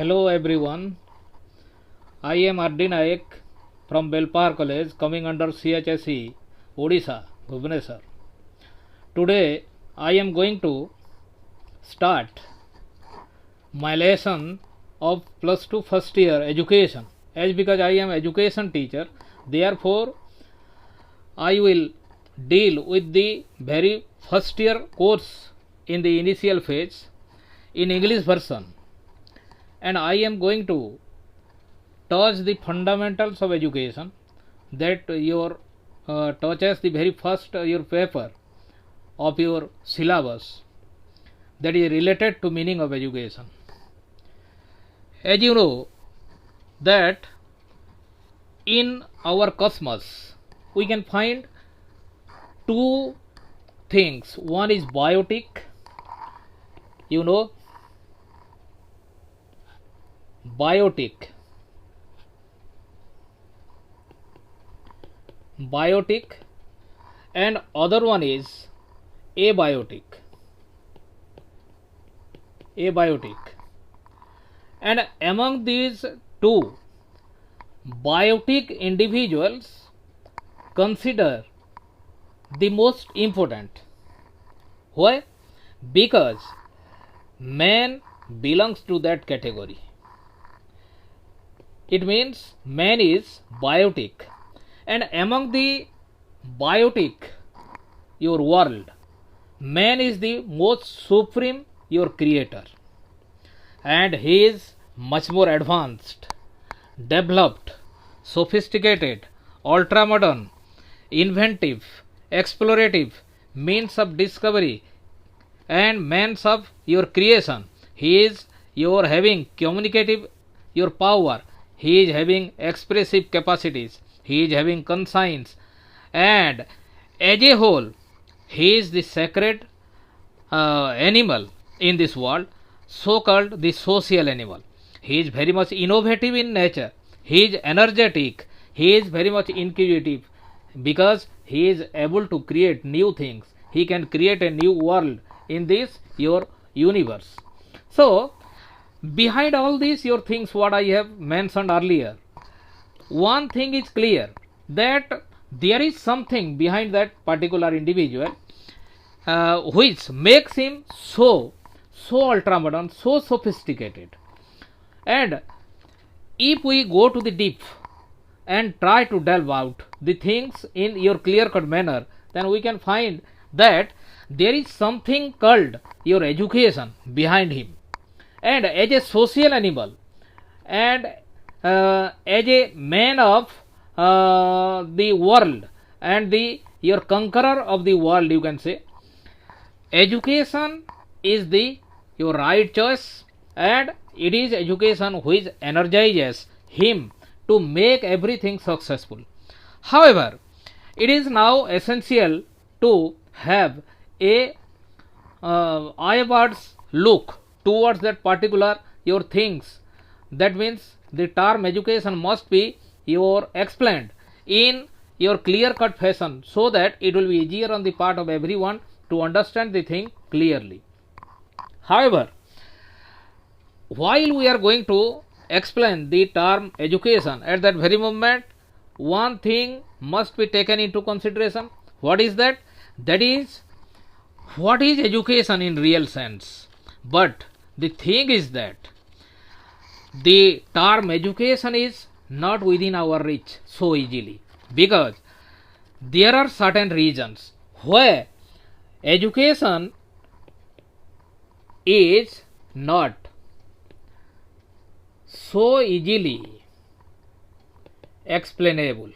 Hello everyone, I am R.D. Naik from Belpahar College coming under CHSE, Odisha, Bhubaneswar. Today I am going to start my lesson of plus 2 first year education. As because I am education teacher, therefore I will deal with the very first year course in the initial phase in English version, and I am going to touch the fundamentals of education that your touches the very first your paper of your syllabus that is related to meaning of education. As you know that in our cosmos we can find two things. One is biotic, you know, biotic and other one is abiotic. And among these two, biotic individuals consider the most important. Why? Because man belongs to that category. It means man is biotic, and among the biotic your world, man is the most supreme your creator, and he is much more advanced, developed, sophisticated, ultra modern, inventive, explorative means of discovery and means of your creation. He is your having communicative your power, he is having expressive capacities, he is having conscience, and as a whole he is the sacred animal in this world, so called the social animal. He is very much innovative in nature, he is energetic, he is very much inquisitive, because he is able to create new things, he can create a new world in this your universe. So behind all these your things what I have mentioned earlier, one thing is clear, that there is something behind that particular individual which makes him so ultra modern, so sophisticated. And if we go to the deep and try to delve out the things in your clear cut manner, then we can find that there is something called your education behind him. And as a social animal and as a man of the world and the your conqueror of the world, you can say, education is the your right choice, and it is education which energizes him to make everything successful. However, it is now essential to have a eyewards look towards that particular your things. That means the term education must be your explained in your clear cut fashion, so that it will be easier on the part of everyone to understand the thing clearly. However, while we are going to explain the term education, at that very moment one thing must be taken into consideration. What is that? That is, what is education in real sense? But the thing is that the term education is not within our reach so easily, because there are certain regions where education is not so easily explainable.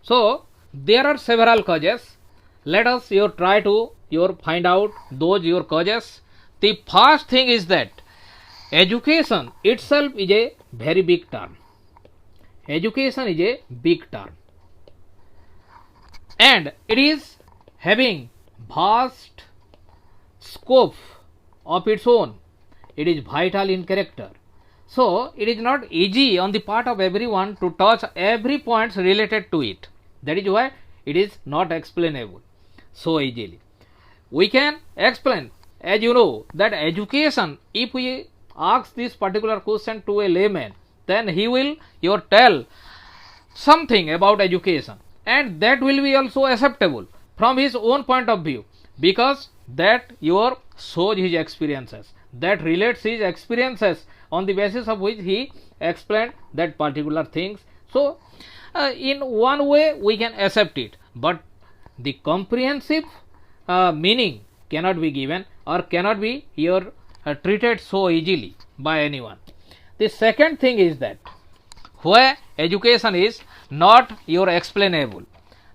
So there are several causes. Let us try to find out those your causes. The first thing is that education itself is a very big term. Education is a big term, and it is having vast scope of its own. It is vital in character. So it is not easy on the part of everyone to touch every point related to it. That is why it is not explainable so easily. we can explain. As you know that education, if we ask this particular question to a layman, then he will tell something about education, and that will be also acceptable from his own point of view, because that your shows his experiences, that relates his experiences, on the basis of which he explained that particular things. So in one way we can accept it, but the comprehensive meaning cannot be given or cannot be here treated so easily by anyone. The second thing is that where education is not your explainable.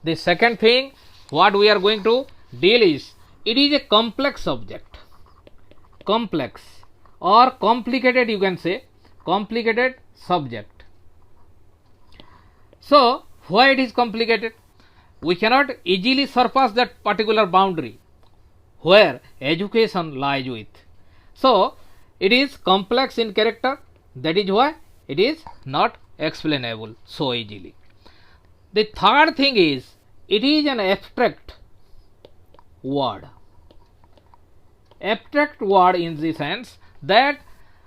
The second thing what we are going to deal is, it is a complex subject, complex or complicated, you can say complicated subject. So why it is complicated? We cannot easily surpass that particular boundary where education lies with. So it is complex in character, that is why it is not explainable so easily. The third thing is, it is an abstract word. Abstract word in the sense that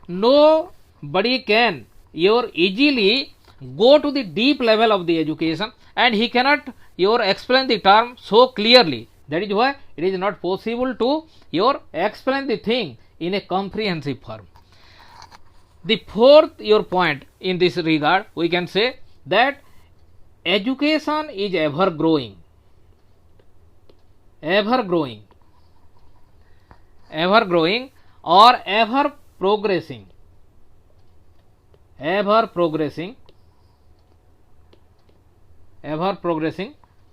nobody can easily go to the deep level of the education, and he cannot explain the term so clearly. That is why it is not possible to explain the thing in a comprehensive form. The fourth point in this regard, we can say that education is ever growing, or ever progressing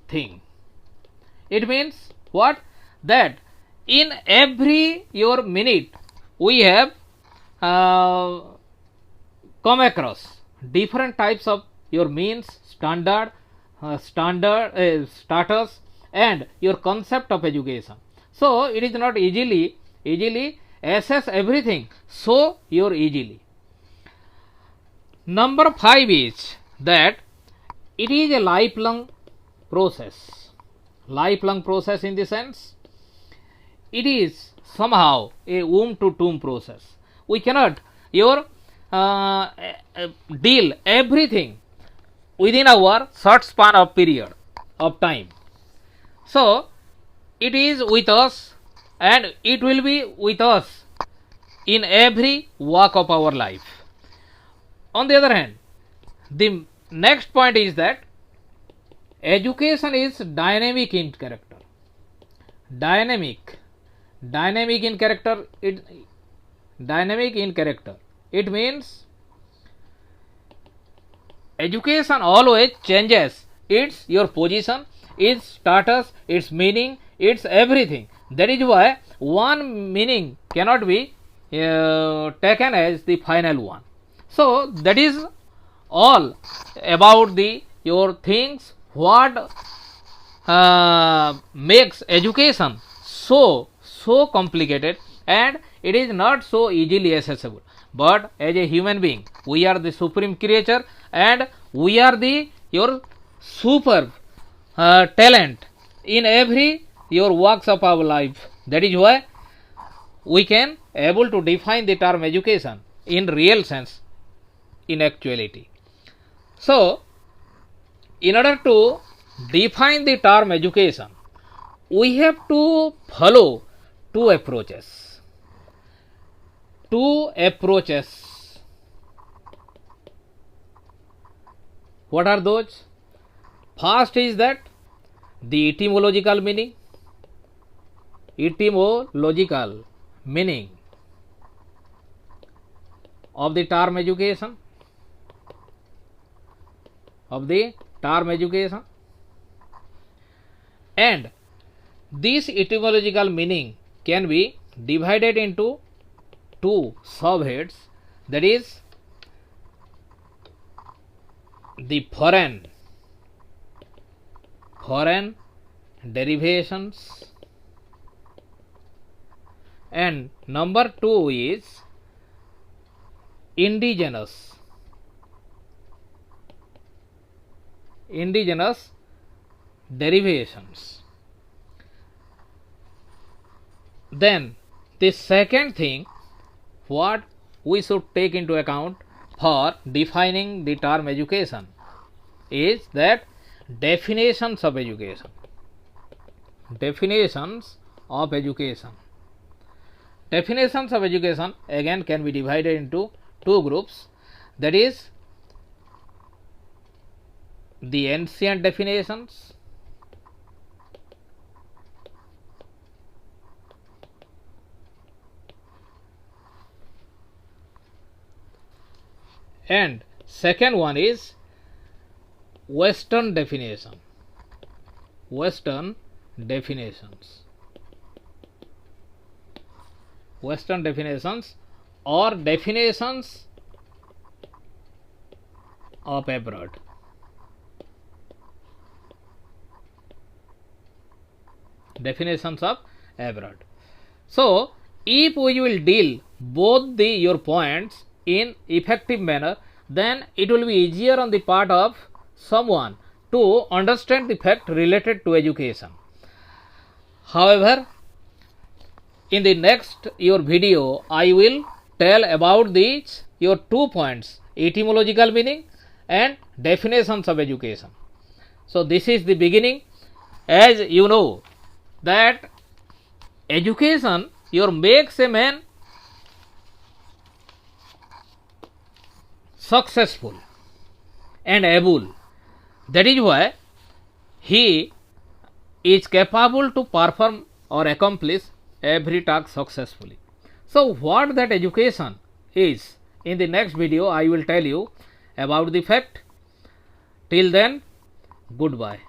thing. It means what? That in every minute we have come across different types of means, standard, status, and your concept of education. So it is not easily assess everything so easily. Number 5 is that it is a lifelong process. Lifelong process in the sense, it is somehow a womb to tomb process. We cannot deal everything within our short span of period of time. So it is with us, and it will be with us in every walk of our life. On the other hand, the next point is that education is dynamic in character. Dynamic in character. It means education always changes its position, its status, its meaning, its everything. That is why one meaning cannot be taken as the final one. So that is all about your things what makes education so complicated, and it is not so easily accessible. But as a human being, we are the supreme creature, and we are your superb talent in every works of our life. That is why we can able to define the term education in real sense, in actuality. So in order to define the term education, we have to follow two approaches. What are those? First is that the etymological meaning. Of the term education. And this etymological meaning can be divided into two subheads, that is the foreign derivations, and number 2 is indigenous derivations. Then the second thing what we should take into account for defining the term education is that definitions of education. Definitions of education. Definitions of education again can be divided into two groups, that is the ancient definitions and second one is Western definition. Western definitions. Western definitions or definitions of abroad. Definitions of abroad. So, if we will deal both your points in effective manner, then it will be easier on the part of someone to understand the fact related to education. However, in the next your video, I will tell about these your 2 points, etymological meaning and definitions of education. So, this is the beginning. As you know that education makes a man successful and able. That is why he is capable to perform or accomplish every task successfully. So, what that education is, in the next video I will tell you about the fact. Till then, goodbye.